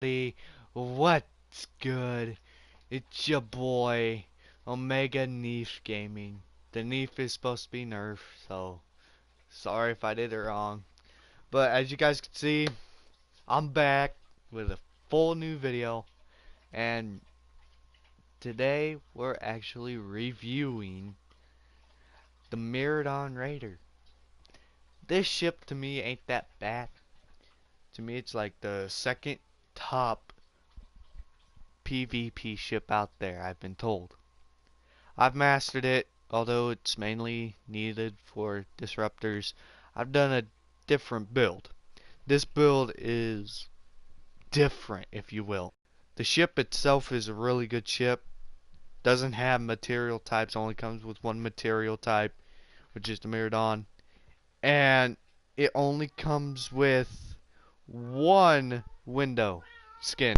Everybody, what's good? It's your boy, Omega Neef Gaming. The Neef is supposed to be Nerf, so sorry if I did it wrong. But as you guys can see, I'm back with a full new video, and today we're actually reviewing the Miradon Raider. This ship to me ain't that bad. To me, it's like the second top PvP ship out there, I've been told. I've mastered it, although it's mainly needed for disruptors. I've done a different build. This build is different, if you will. The ship itself is a really good ship. Doesn't have material types, only comes with one material type, which is the Miradon. And it only comes with one window skin.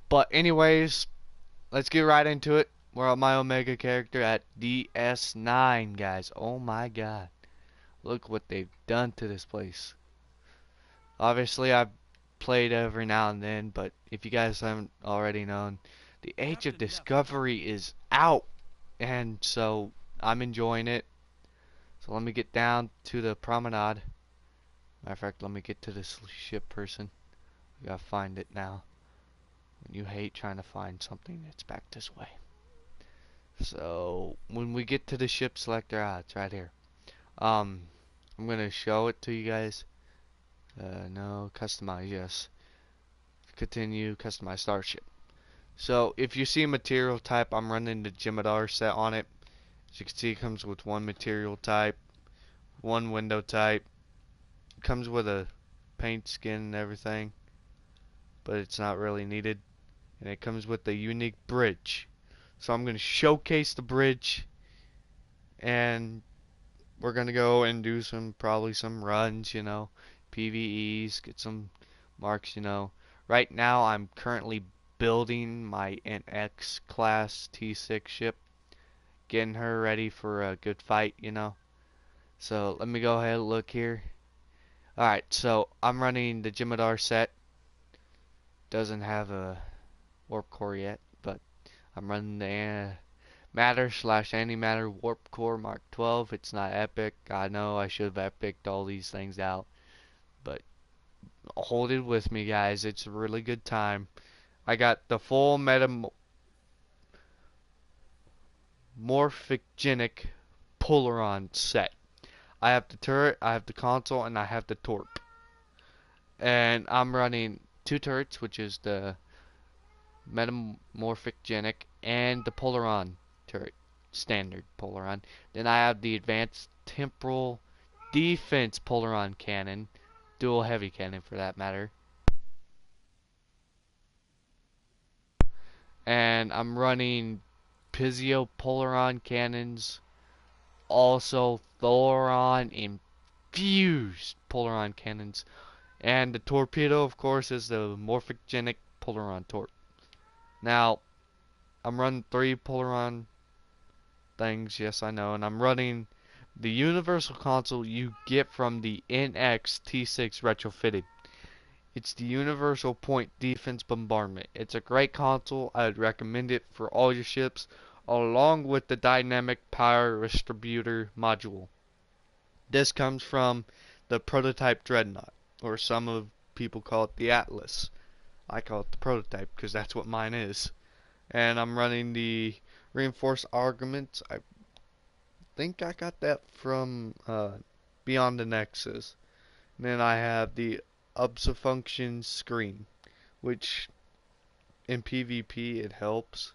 But anyways, let's get right into it. We're on my Omega character at DS9, guys. Oh my god. Look what they've done to this place. Obviously, I've played every now and then, but if you guys haven't already known, the Age of Discovery is out. And so, I'm enjoying it. So let me get down to the promenade. Matter of fact, let me get to this ship person. We gotta find it now. When you hate trying to find something, it's back this way. So when we get to the ship selector, it's right here. Um, I'm gonna show it to you guys. No, customize, yes. Continue, customize starship. So if you see material type, I'm running the Jem'Hadar set on it. As you can see, it comes with one material type, one window type. It comes with a paint skin and everything, but it's not really needed. And it comes with a unique bridge. So I'm gonna showcase the bridge, and we're gonna go and do probably some runs, PVEs, get some marks. Right now I'm currently building my NX class T6 ship, getting her ready for a good fight. So let me go ahead and look here. Alright, so I'm running the Jem'Hadar set. Doesn't have a warp core yet, but I'm running the Matter slash Antimatter Warp Core Mark 12. It's not epic. I know I should have epicked all these things out, but hold it with me, guys. It's a really good time. I got the full Metamorphogenic Polaron set. I have the turret, I have the console, and I have the torp. And I'm running two turrets, which is the Metamorphogenic and the Polaron turret. Standard Polaron. Then I have the advanced temporal defense Polaron cannon. Dual heavy cannon for that matter. And I'm running Pizio Polaron cannons. Also Thoron infused Polaron cannons. And the torpedo, of course, is the Morphogenic Polaron torp. Now, I'm running three Polaron things, yes I know, and I'm running the universal console you get from the NX T6 retrofitted. It's the Universal Point Defense Bombardment. It's a great console. I'd recommend it for all your ships, along with the Dynamic Power Distributor module. This comes from the Prototype Dreadnought, or some of people call it the Atlas. I call it the Prototype because that's what mine is. And I'm running the Reinforced Arguments. I think I got that from Beyond the Nexus. And then I have the Function Screen, which in PvP it helps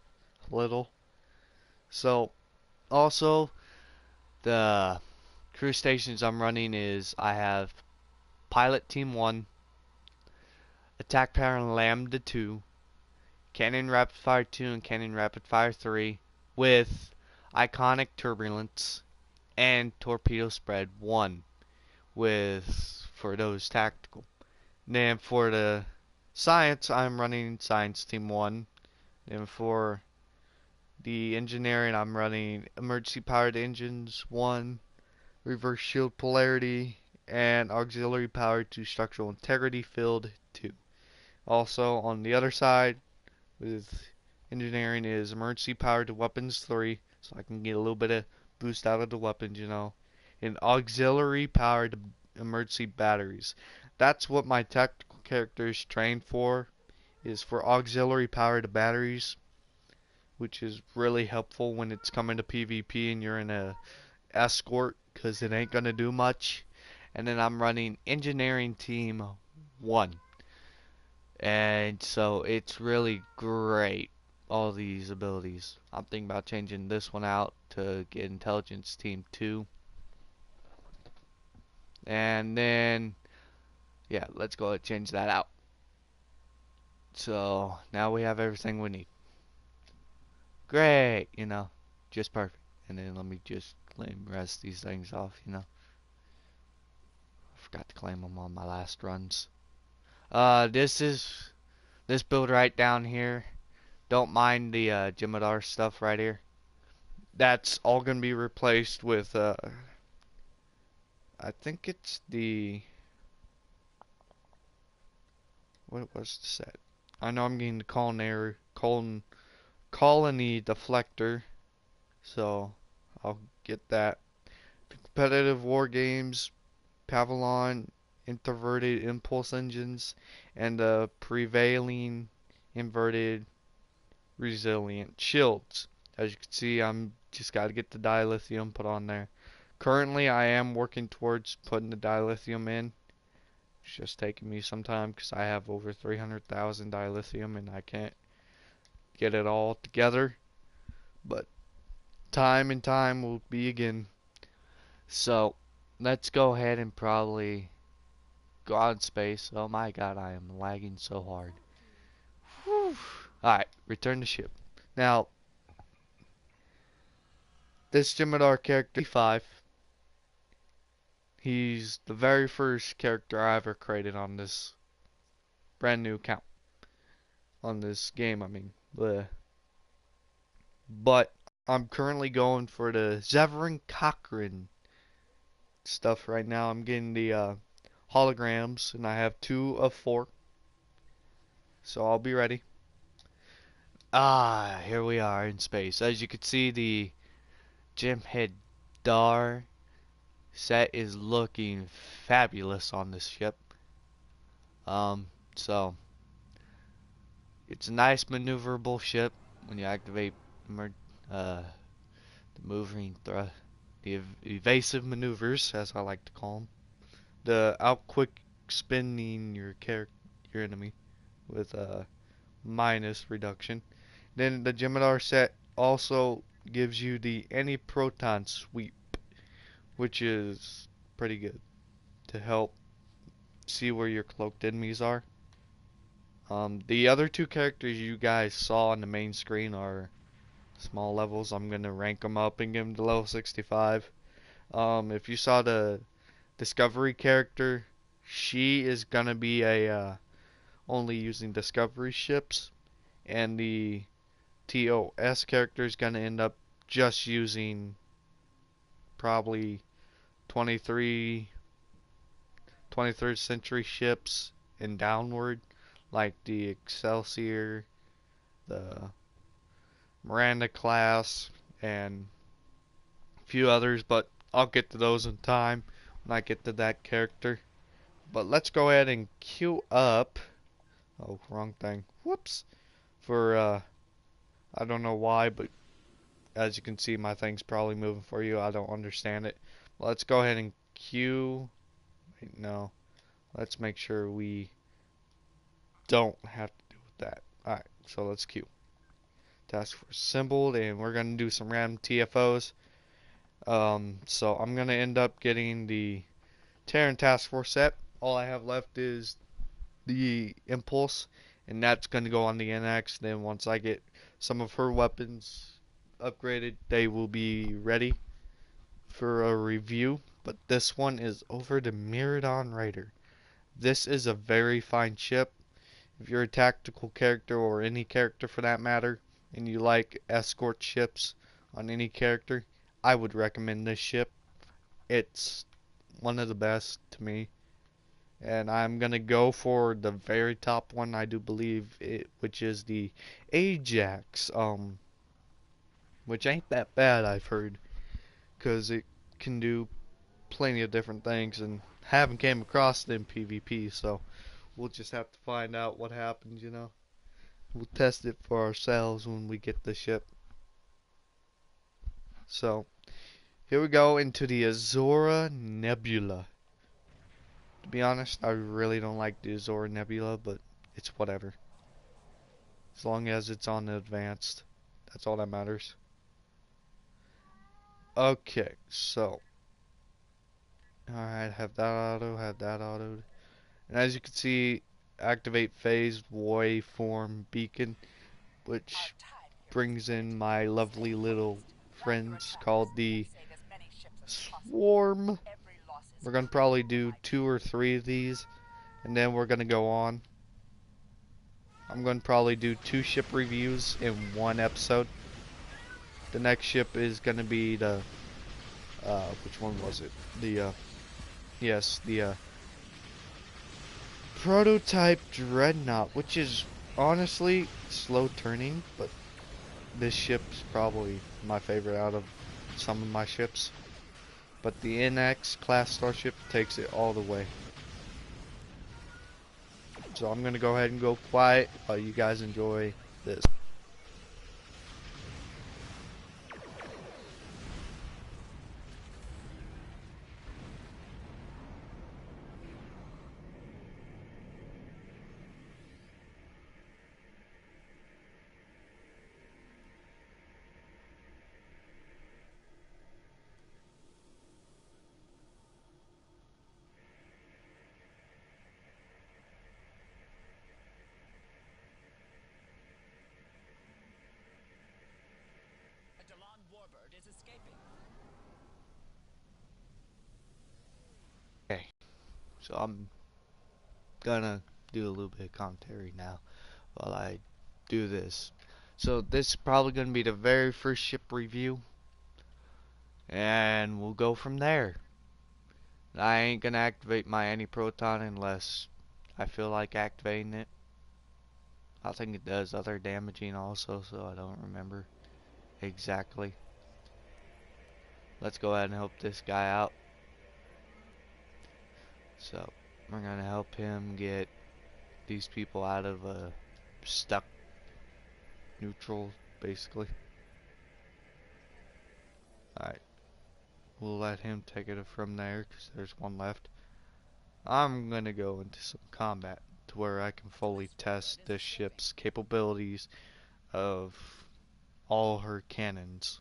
a little. So also the crew stations I'm running is I have Pilot Team 1, Attack Power Lambda 2, Cannon Rapid Fire 2, and Cannon Rapid Fire 3 with Iconic Turbulence and Torpedo Spread 1 with for those tactical. Then for the science, I'm running Science Team 1. Then for the engineering, I'm running Emergency Powered Engines 1, Reverse Shield Polarity, and auxiliary power to structural integrity field 2. Also on the other side with engineering is emergency power to weapons 3, so I can get a little bit of boost out of the weapons, you know. And auxiliary power to emergency batteries. That's what my tactical characters train for, is for auxiliary power to batteries, which is really helpful when it's coming to PvP and you're in a escort, because it ain't gonna do much. And then I'm running engineering team 1, and so it's really great, all these abilities. I'm thinking about changing this one out to get intelligence team 2. And then yeah, let's go ahead and change that out. So now we have everything we need. Great, you know, just perfect. And then let me just claim the rest of these things off, you know. I forgot to claim them on my last runs. This build right down here. Don't mind the Jim'Hadar stuff right here. That's all gonna be replaced with I think it's the, what was the set? I know I'm getting the colony deflector, so I'll get that. Competitive war games, Pavlon inverted impulse engines, and the prevailing inverted resilient shields. As you can see, I'm just got to get the dilithium put on there. Currently, I am working towards putting the dilithium in. It's just taking me some time because I have over 300,000 dilithium and I can't get it all together. But time and time will be again. So let's go ahead and probably go out in space. Oh my god, I am lagging so hard. Whew. Alright, return to ship. Now, this Jim'Hadar character, 5, he's the very first character I ever created on this brand new account. On this game, I mean. Bleh. But I'm currently going for the Zevran Cochrane stuff right now. I'm getting the holograms, and I have 2 of 4. So I'll be ready. Ah, here we are in space. As you can see, the Jim'Hadar set is looking fabulous on this ship. So it's a nice maneuverable ship when you activate the moving thrust, the evasive maneuvers, as I like to call them. The out quick spinning your enemy with a minus reduction. Then the Jim'Hadar set also gives you the anti-proton sweep, which is pretty good to help see where your cloaked enemies are. The other 2 characters you guys saw on the main screen are small levels. I'm gonna rank them up and give them to level 65. If you saw the Discovery character, she is gonna be a only using Discovery ships, and the TOS character is gonna end up just using probably 23rd century ships and downward, like the Excelsior, the Miranda class, and a few others, but I'll get to those in time when I get to that character. But let's go ahead and queue up. Oh, wrong thing. Whoops. For, I don't know why, but as you can see, my thing's probably moving for you. I don't understand it. Let's go ahead and queue. Wait, no. Let's make sure we don't have to do with that. Alright, so let's queue. Task force assembled, and we're going to do some random TFOs. So I'm going to end up getting the Terran task force set. All I have left is the Impulse, and that's going to go on the NX. Then once I get some of her weapons upgraded, they will be ready for a review. But this one is over the Myrmidon Raider. This is a very fine ship. If you're a tactical character, or any character for that matter, and you like escort ships on any character, I would recommend this ship. It's one of the best to me. And I'm gonna go for the very top one, I do believe it, which is the Ajax, which ain't that bad, I've heard, 'cause it can do plenty of different things, and haven't came across it in PvP, so we'll just have to find out what happens, you know. We'll test it for ourselves when we get the ship. So, here we go into the Azora Nebula. To be honest, I really don't like the Azora Nebula, but it's whatever. As long as it's on the advanced, that's all that matters. Okay, so, alright, have that auto. And as you can see, activate phase waveform beacon, which brings in my lovely little friends called the Swarm. We're gonna probably do 2 or 3 of these, and then we're gonna go on. I'm gonna probably do 2 ship reviews in one episode. The next ship is gonna be the which one was it? The yes, the prototype Dreadnought, which is honestly slow turning, but this ship's probably my favorite out of some of my ships. But the NX class starship takes it all the way. So I'm gonna go ahead and go quiet while you guys enjoy this. Okay, so I'm gonna do a little bit of commentary now while I do this. So this is probably gonna be the very first ship review, and we'll go from there. I ain't gonna activate my anti-proton unless I feel like activating it. I think it does other damaging also, so I don't remember exactly. Let's go ahead and help this guy out. So we're gonna help him get these people out of a stuck neutral, basically. Alright, we'll let him take it from there because there's one left. I'm gonna go into some combat to where I can fully test this ship's capabilities of all her cannons.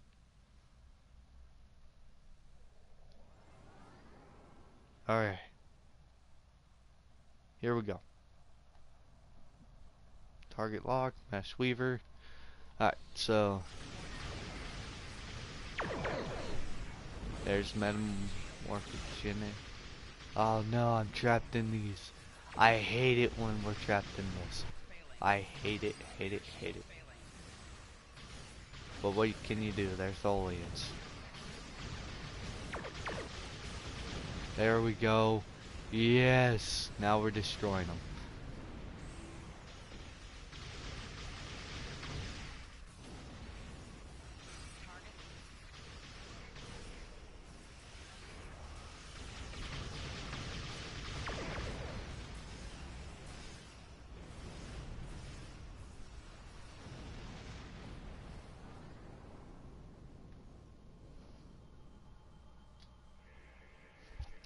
Alright, here we go. Target lock, Mesh Weaver. Alright, so there's Metamorphic Genet. Oh no, I'm trapped in these. I hate it when we're trapped in this. I hate it, hate it, hate it. But what can you do? They're Tholians. There we go. Yes! Now we're destroying them.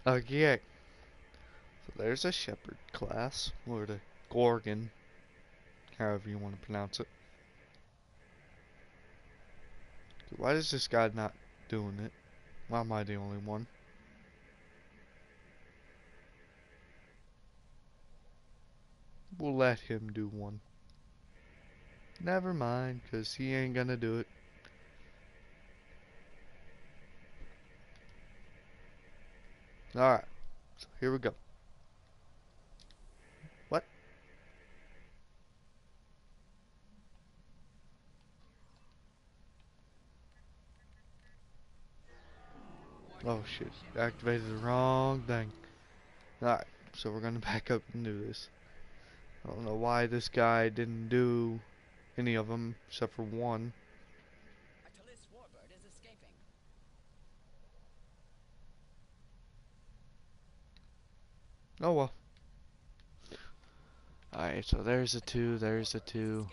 Okay. So there's a Shepherd class, or the Gorgon, however you want to pronounce it. Why is this guy not doing it? Why am I the only one? We'll let him do one. Never mind, cause he ain't gonna do it. Alright, so here we go. What? Oh shit, activated the wrong thing. Alright, so we're gonna back up and do this. I don't know why this guy didn't do any of them except for one. Oh well. Alright, so there's a 2, there's a 2,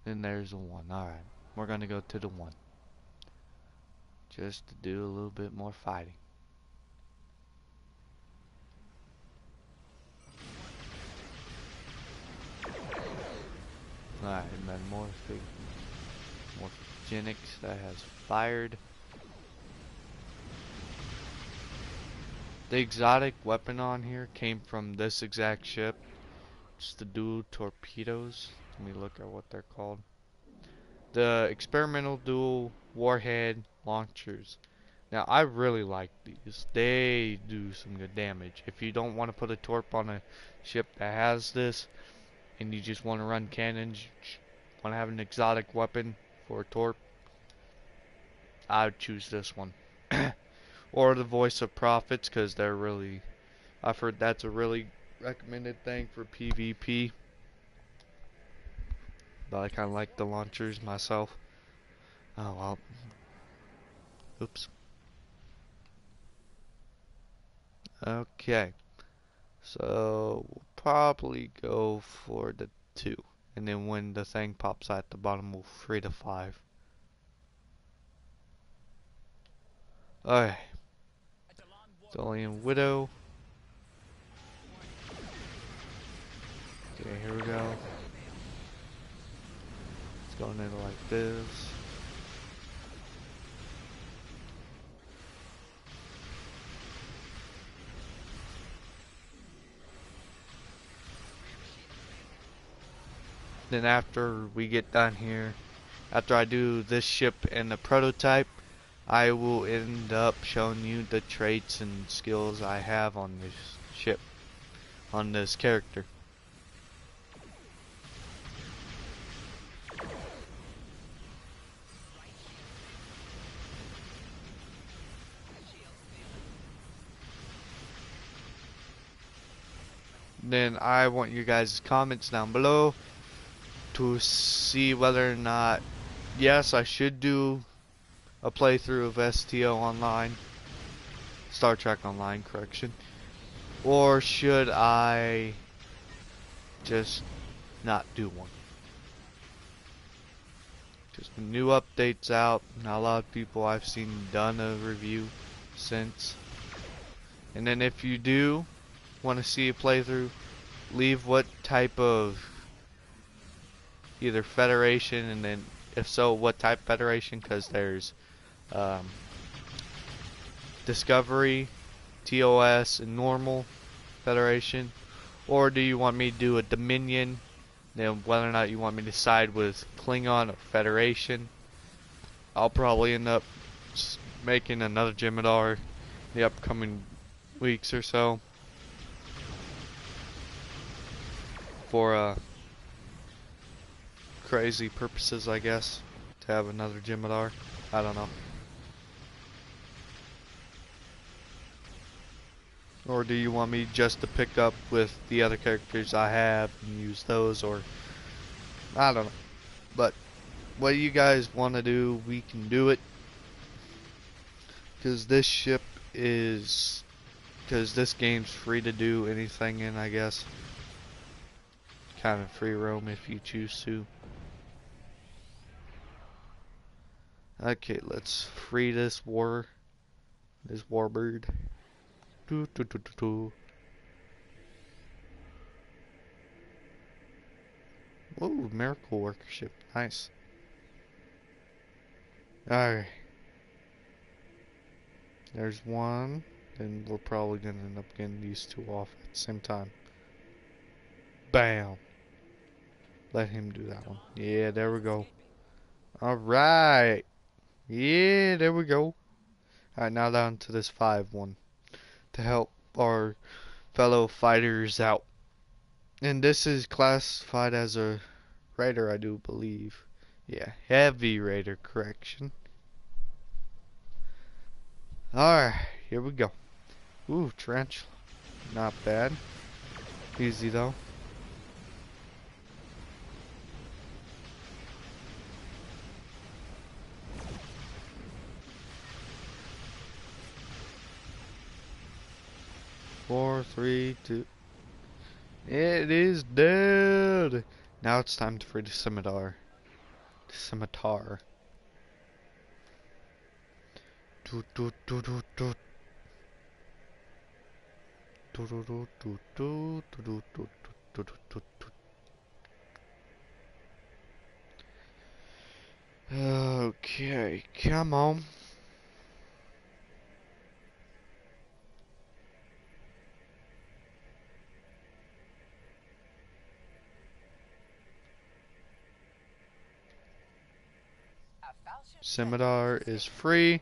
then there's a 1. Alright, we're gonna go to the 1. Just to do a little bit more fighting. Alright, and then Morphogenics that has fired. The exotic weapon on here came from this exact ship. It's the dual torpedoes. Let me look at what they're called. The experimental dual warhead launchers. Now I really like these. They do some good damage. If you don't want to put a torp on a ship that has this, and you just want to run cannons, want to have an exotic weapon for a torp, I would choose this one. Or the Voice of Prophets, because they're really, I've heard that's a really recommended thing for PvP. But I kind of like the launchers myself. Oh well. Oops. Okay. So we'll probably go for the 2. And then when the thing pops out at the bottom, we'll free the 5. Alright. Dolian Widow. Okay, here we go. It's going in like this. Then after we get done here, after I do this ship and the prototype, I will end up showing you the traits and skills I have on this ship, on this character. Then I want you guys' comments down below to see whether or not, yes, I should do a playthrough of STO Online, Star Trek Online, correction, or should I just not do one? Just the new updates out, not a lot of people I've seen done a review since. And then if you do want to see a playthrough, leave what type of either Federation, and then if so, what type of Federation, because there's Discovery, TOS, and normal Federation. Or do you want me to do a Dominion? Then whether or not you want me to side with Klingon or Federation. I'll probably end up making another Jem'Hadar in the upcoming weeks or so. For crazy purposes, I guess. To have another Jem'Hadar. I don't know. Or do you want me just to pick up with the other characters I have and use those, or I don't know. But what you guys want to do, we can do it. Because this ship is, because this game's free to do anything in, I guess. Kind of free roam if you choose to. Okay, let's free this warbird. Ooh, miracle worker ship, nice. Alright. There's one, and we're probably gonna end up getting these two off at the same time. Bam! Let him do that one. Yeah, there we go. Alright! Yeah, there we go. Alright, now down to this 5 one. To help our fellow fighters out. And this is classified as a raider, I do believe. Yeah, heavy raider, correction. Alright, here we go. Ooh, trench. Not bad. Easy though. Four, three, two. It is dead. Now it's time to free the scimitar. The scimitar. Doot, doot, doot, doot, doot. Doot, doot, doot, doot, doot, doot, doot, doot, doot, doot. Okay, come on. Scimitar is free.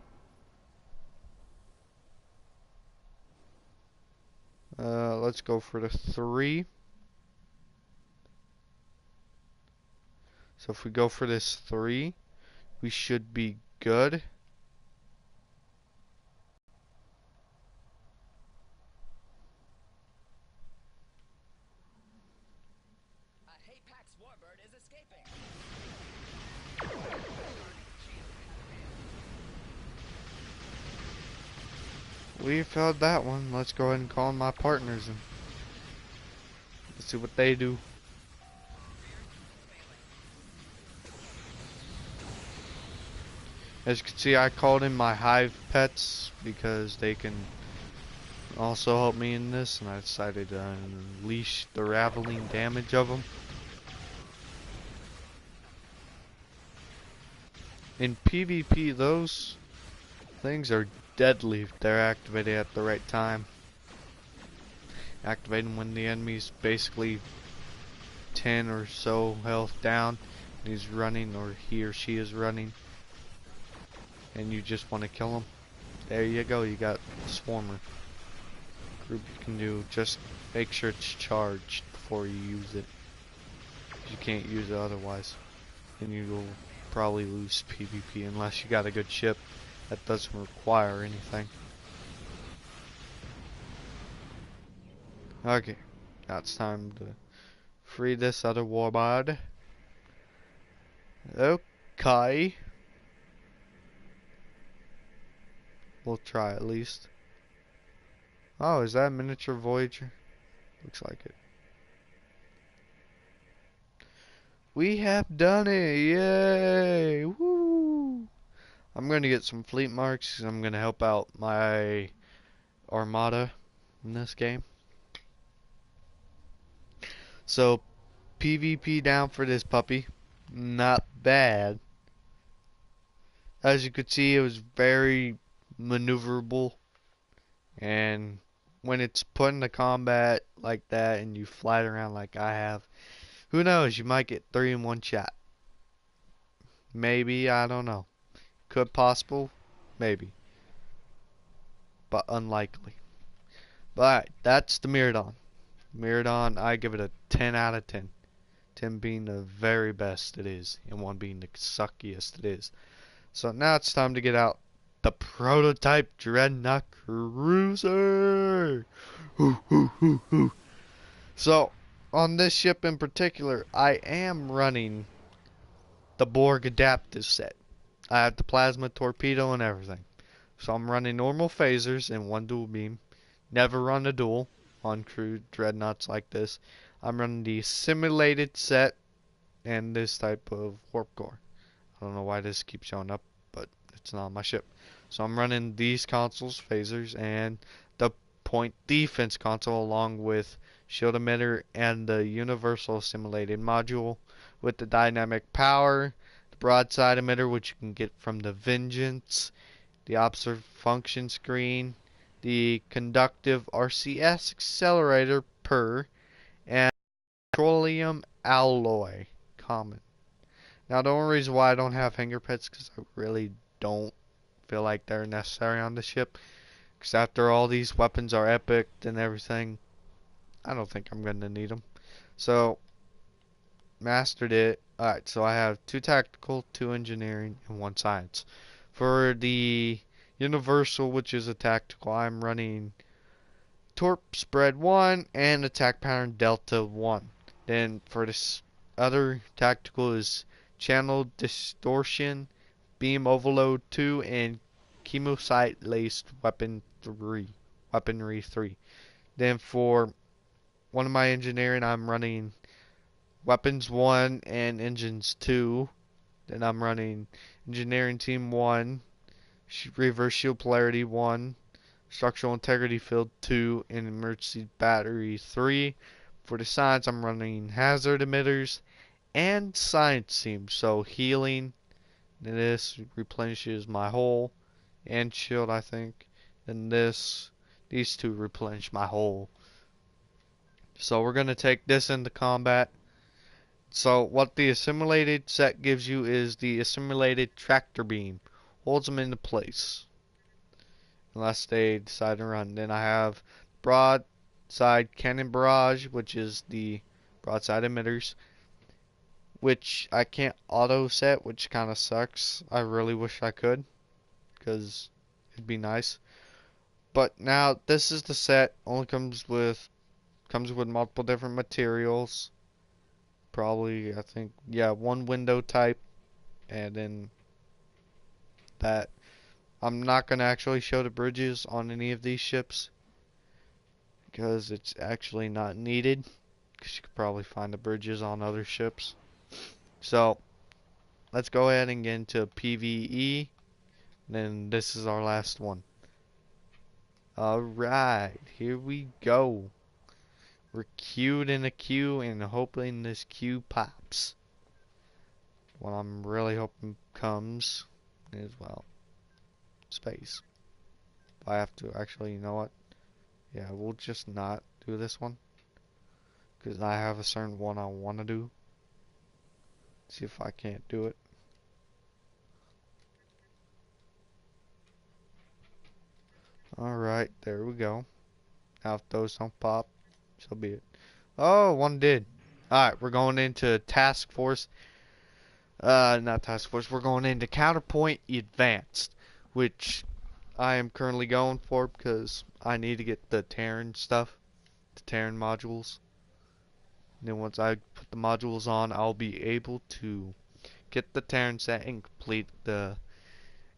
Let's go for the 3. So if we go for this 3, we should be good. Apex Warbird is escaping. We failed that one. Let's go ahead and call my partners and let's see what they do. As you can see, I called in my hive pets because they can also help me in this, and I decided to unleash the raveling damage of them. In PvP, those things are deadly if they're activated at the right time. Activating when the enemy's basically 10 or so health down, and he's running, or he or she is running, and you just want to kill him. There you go, you got Swarmer. Group you can do, just make sure it's charged before you use it. You can't use it otherwise, and you will probably lose PvP unless you got a good ship that doesn't require anything. Okay, now it's time to free this other warbird. Okay. We'll try at least. Oh, is that a miniature Voyager? Looks like it. We have done it! Yay! Woo! I'm gonna get some fleet marks 'cause I'm gonna help out my armada in this game. So, PvP down for this puppy. Not bad. As you could see, it was very maneuverable. And when it's put into combat like that and you fly it around like I have, who knows, you might get 3 in one shot. Maybe, I don't know. Could possible, maybe. But unlikely. But alright, that's the Miraidon. Miraidon, I give it a 10 out of 10. 10 being the very best it is, and 1 being the suckiest it is. So now it's time to get out the prototype Dreadnought Cruiser. So, on this ship in particular, I am running the Borg adaptive set. I have the plasma torpedo and everything. So I'm running normal phasers and 1 dual beam. Never run a dual on crew dreadnoughts like this. I'm running the simulated set and this type of warp core. I don't know why this keeps showing up, but it's not on my ship. So I'm running these consoles, phasers, and the point defense console along with shield emitter and the universal simulated module with the dynamic power, the broadside emitter which you can get from the Vengeance, the observe function screen, the conductive RCS accelerator per, and petroleum alloy common. Now the only reason why I don't have hanger pets because I really don't feel like they're necessary on the ship. Because after all these weapons are epic and everything, I don't think I'm going to need them. So, mastered it. Alright, so I have 2 tactical, 2 engineering, and 1 science. For the Universal, which is a tactical, I'm running Torp Spread 1 and Attack Pattern Delta 1. Then for this other tactical is Channel Distortion, Beam Overload 2, and Chemosite Laced Weaponry 3. Then for one of my engineering, I'm running Weapons 1 and Engines 2. Then I'm running Engineering Team 1, Reverse Shield Polarity 1, Structural Integrity Field 2, and Emergency Battery 3. For the science, I'm running Hazard Emitters and Science Team. So healing, and this replenishes my hull and shield, I think. And these two replenish my hull. So we're going to take this into combat. So what the assimilated set gives you is the assimilated tractor beam. Holds them into place unless they decide to run. Then I have broadside cannon barrage, which is the broadside emitters, which I can't auto set, which kind of sucks. I really wish I could, because it'd be nice. But now this is the set. Only comes with multiple different materials. Probably, I think, yeah, one window type, and then that. I'm not going to actually show the bridges on any of these ships, because it's actually not needed, because you could probably find the bridges on other ships. So, let's go ahead and get into PvE, and then this is our last one. Alright, here we go. We're queued in a queue and hoping this queue pops. What I'm really hoping comes is, well, space. If I have to actually, you know what? Yeah, we'll just not do this one, because I have a certain one I want to do. See if I can't do it. Alright, there we go. Now if those don't pop, so be it. Oh, one did. Alright, we're going into Task Force. Not Task Force. We're going into Counterpoint Advanced, which I am currently going for because I need to get the Terran stuff, the Terran modules. And then once I put the modules on, I'll be able to get the Terran set and complete the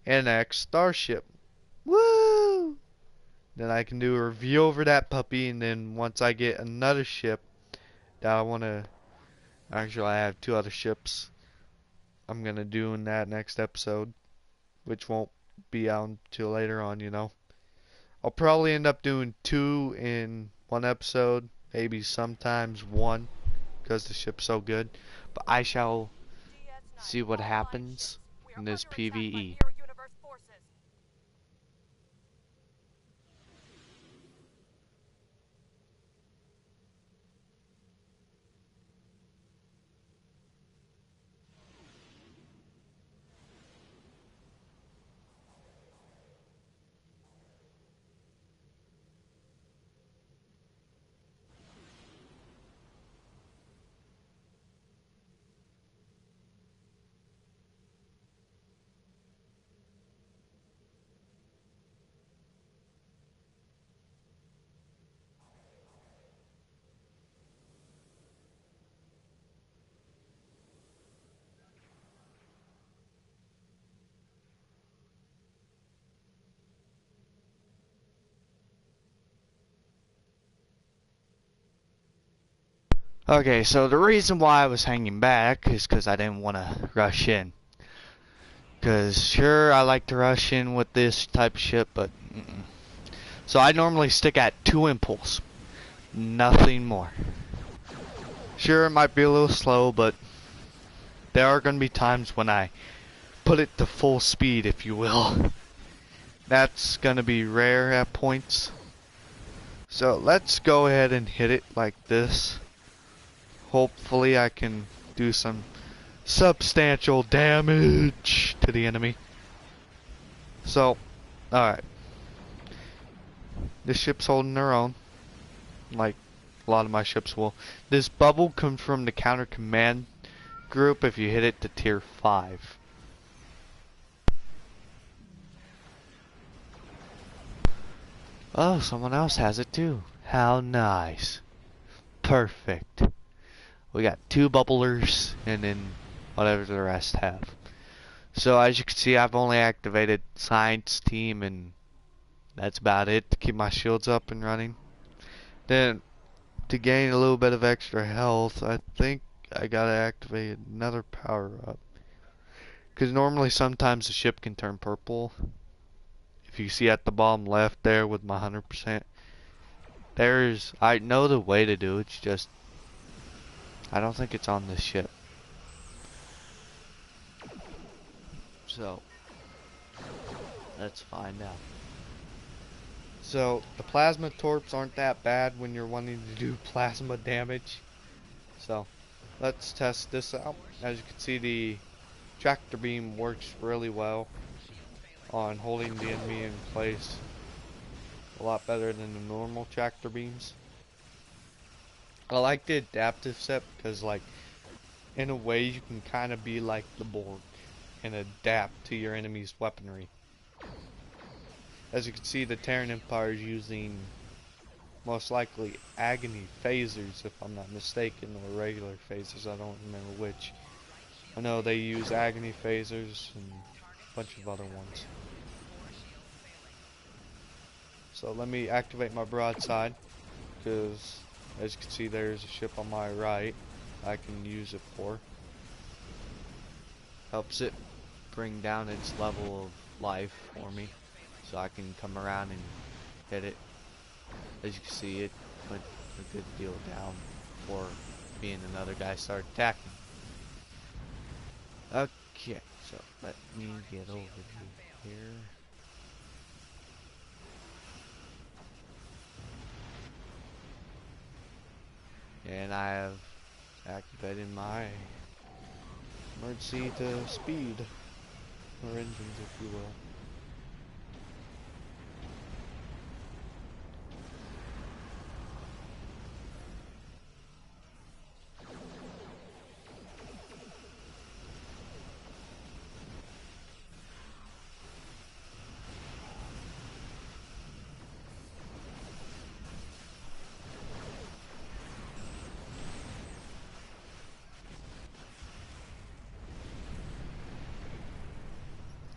NX Starship. Woo! Then I can do a review over that puppy, and then once I get another ship that I want to, actually I have two other ships I'm going to do in that next episode, which won't be out until later on, you know. I'll probably end up doing two in one episode, maybe sometimes one, because the ship's so good. But I shall see what happens in this PvE. Okay, so the reason why I was hanging back is because I didn't want to rush in. Because sure, I like to rush in with this type of ship, but so I normally stick at 2 impulse, nothing more. Sure, it might be a little slow, but there are going to be times when I put it to full speed, if you will. That's going to be rare at points. So let's go ahead and hit it like this. Hopefully I can do some substantial damage to the enemy. So, alright. This ship's holding their own, like a lot of my ships will. This bubble comes from the counter command group if you hit it to tier 5. Oh, someone else has it too. How nice. Perfect. We got two bubblers and then whatever the rest have. So as you can see, I've only activated science team and that's about it to keep my shields up and running. Then to gain a little bit of extra health, I think I gotta activate another power up. Because normally sometimes the ship can turn purple. If you see at the bottom left there with my 100%. I know the way to do it, it's just, I don't think it's on this ship. So, let's find out. So, the plasma torps aren't that bad when you're wanting to do plasma damage. So, let's test this out. As you can see, the tractor beam works really well on holding the enemy in place. A lot better than the normal tractor beams. I like the adaptive set because, like, in a way you can kind of be like the Borg and adapt to your enemy's weaponry. As you can see, the Terran Empire is using most likely Agony phasers, if I'm not mistaken, or regular phasers. I don't remember which. I know they use Agony phasers and a bunch of other ones. So let me activate my broadside, because as you can see, there's a ship on my right I can use it for. Helps it bring down its level of life for me, so I can come around and hit it. As you can see, it went a good deal down before me and another guy started attacking. Okay, so let me get over to here. And I have activated my emergency to speed, or engines if you will.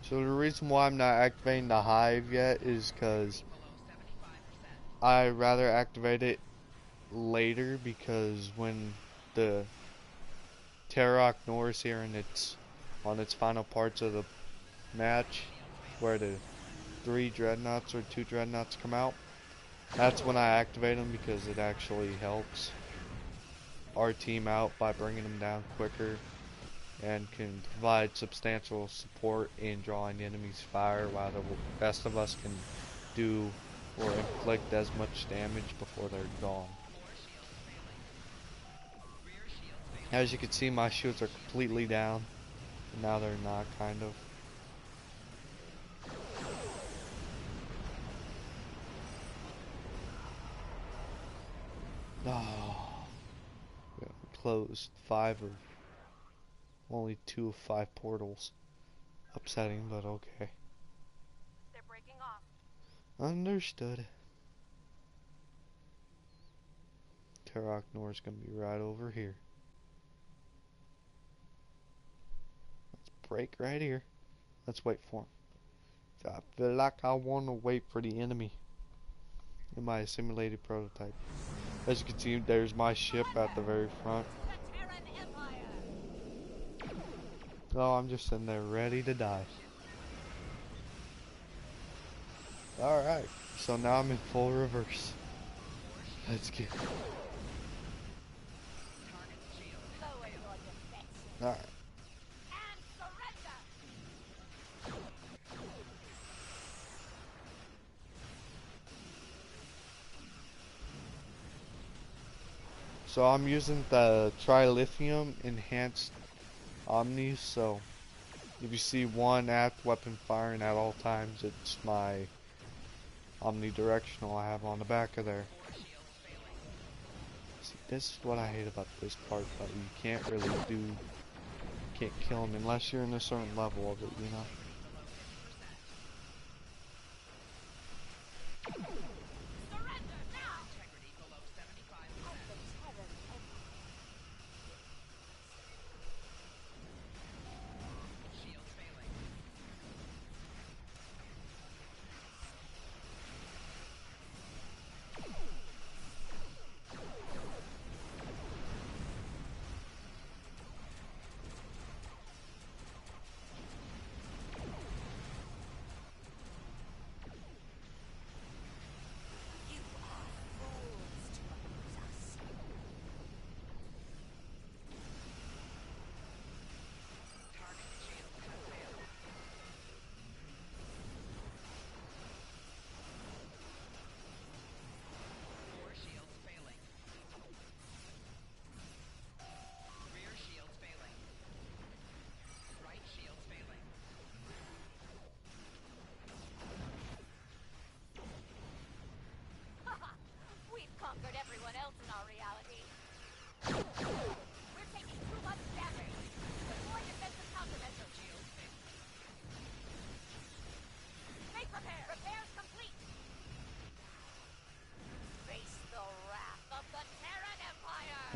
So the reason why I'm not activating the hive yet is because I rather activate it later, because when the Terok Norse here and it's on its final parts of the match, where the 3 dreadnoughts or 2 dreadnoughts come out, that's when I activate them, because it actually helps our team out by bringing them down quicker and can provide substantial support in drawing the enemy's fire, while the rest of us can do or inflict as much damage before they're gone. As you can see, my shields are completely down. Now they're not, kind of. Oh, we closed 5 of only 2 of 5 portals. Upsetting, but okay. They're breaking off. Understood. Terok Nor's gonna be right over here. Let's break right here. Let's wait for him. I feel like I want to wait for the enemy in my simulated prototype. As you can see, there's my ship at the very front. The Terran Empire! Oh, I'm just sitting there ready to die. Alright, so now I'm in full reverse. Let's get it. Lower your defenses Alright. and surrender! So I'm using the Trilithium enhanced Omnis, so if you see one aft weapon firing at all times, it's my omnidirectional I have on the back of there. See, this is what I hate about this part, but you can't really can't kill him unless you're in a certain level of it, you know?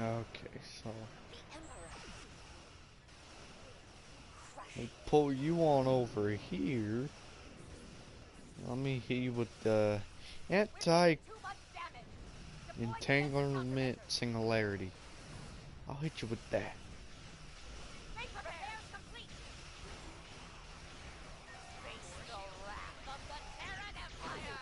Okay, so The Emperor. we pull you on over here. Let me hit you with the We're taking too much damage. Deploy defensive anti-entanglement countermeasures. singularity. I'll hit you with that. Base repairs complete. Face the wrath of the Terran Empire.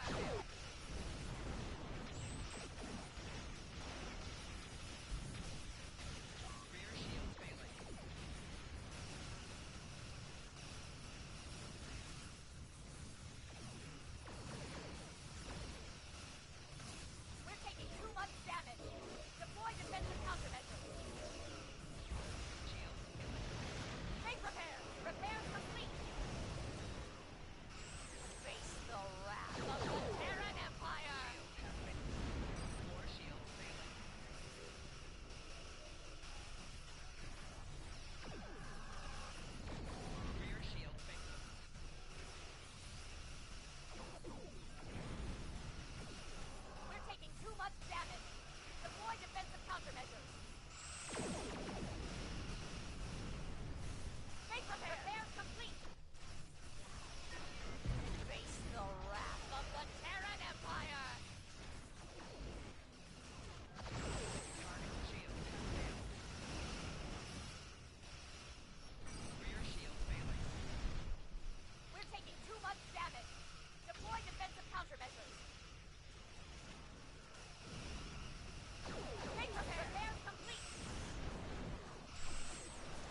We're taking too much damage. Deploy defensive countermeasures. Base repairs. Repairs complete. Face the wrath of the Terran Empire. We're taking too much damage. Deploy defensive countermeasures. Base repairs complete. Face the wrath of the Terran Empire. We're taking too much damage. Deploy defensive countermeasures. Base repairs complete.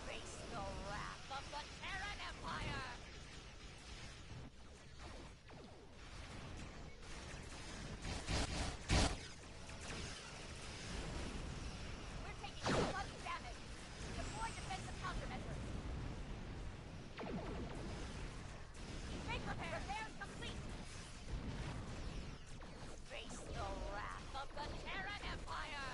Face the wrath of the Terran Empire. We're taking too much damage. Deploy defensive countermeasures. Base repairs complete. Face the wrath of the Terran Empire.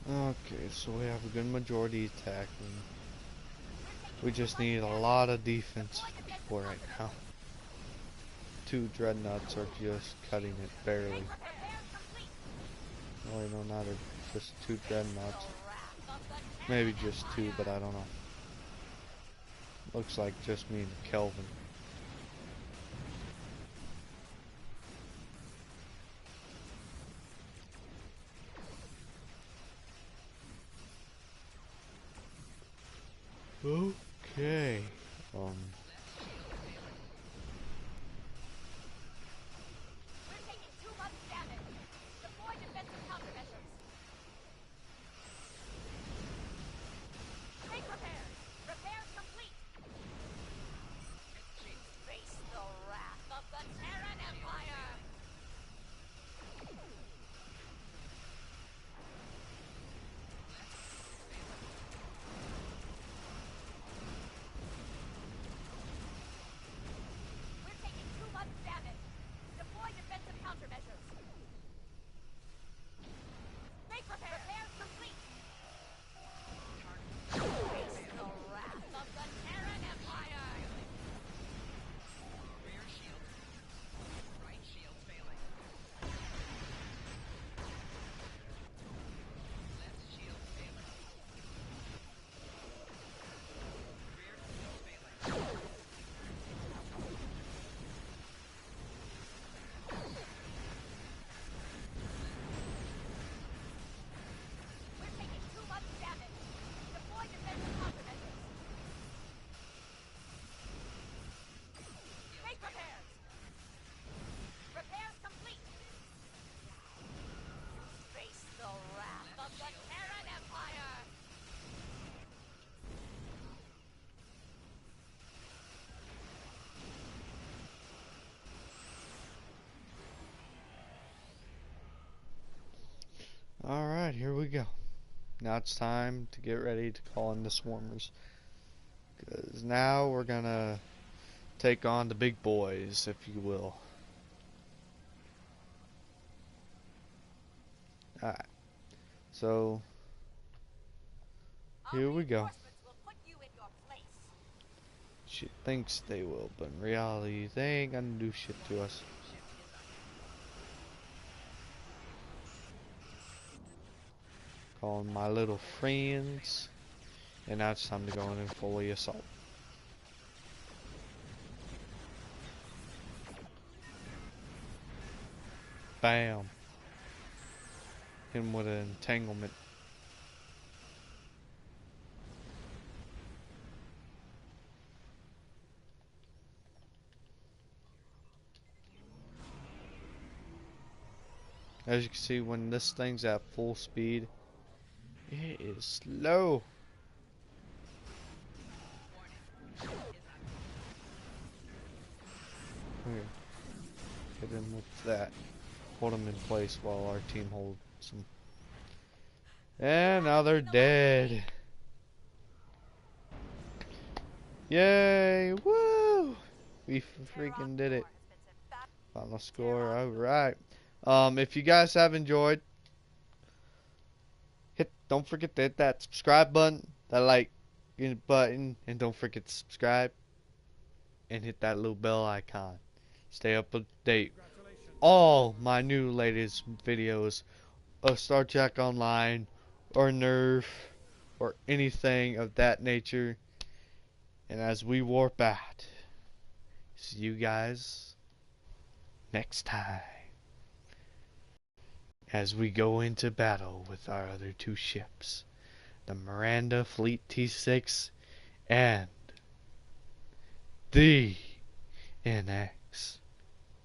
Okay, so we have a good majority attacking. We're We taking just too much need a damage. lot of defense Deploy defensive people right now. countermeasures. 2 dreadnoughts are just cutting it barely. Base repairs complete. Oh, wait, no, not just 2 dreadnoughts. The wrath of the Maybe Terran just 2, Empire. but I don't know. Looks like just me and Kelvin. Okay. We're taking too much damage. Deploy defensive countermeasures. Base repairs. Repairs complete. Face the wrath of the Terran Empire. We're taking too much damage. Deploy defensive countermeasures. Base repairs complete. Face the wrath of the Terran Empire. We're taking too much damage. Deploy defensive countermeasures. Base repairs. Repairs complete. Face the wrath of the Terran Empire. Alright, here we go. Now it's time to get ready to call in the swarmers. Because now we're gonna take on the big boys, if you will. Alright. So, Here we go. Reinforcements will put you in your place. She thinks they will, but in reality, they ain't gonna do shit to us. Calling my little friends. And now it's time to go in and fully assault. Bam. Him with an entanglement. As you can see, when this thing's at full speed, it is slow. Here. Hit him with that. Hold him in place while our team holds him. And now they're dead. Yay! Woo! We freaking did it. Final score. Alright. If you guys have enjoyed, don't forget to hit that subscribe button, that like button, and don't forget to subscribe and hit that little bell icon. Stay up to date. All my new latest videos of Star Trek Online or Nerf or anything of that nature. And as we warp out, see you guys next time as we go into battle with our other two ships, the Miranda Fleet T6 and the NX.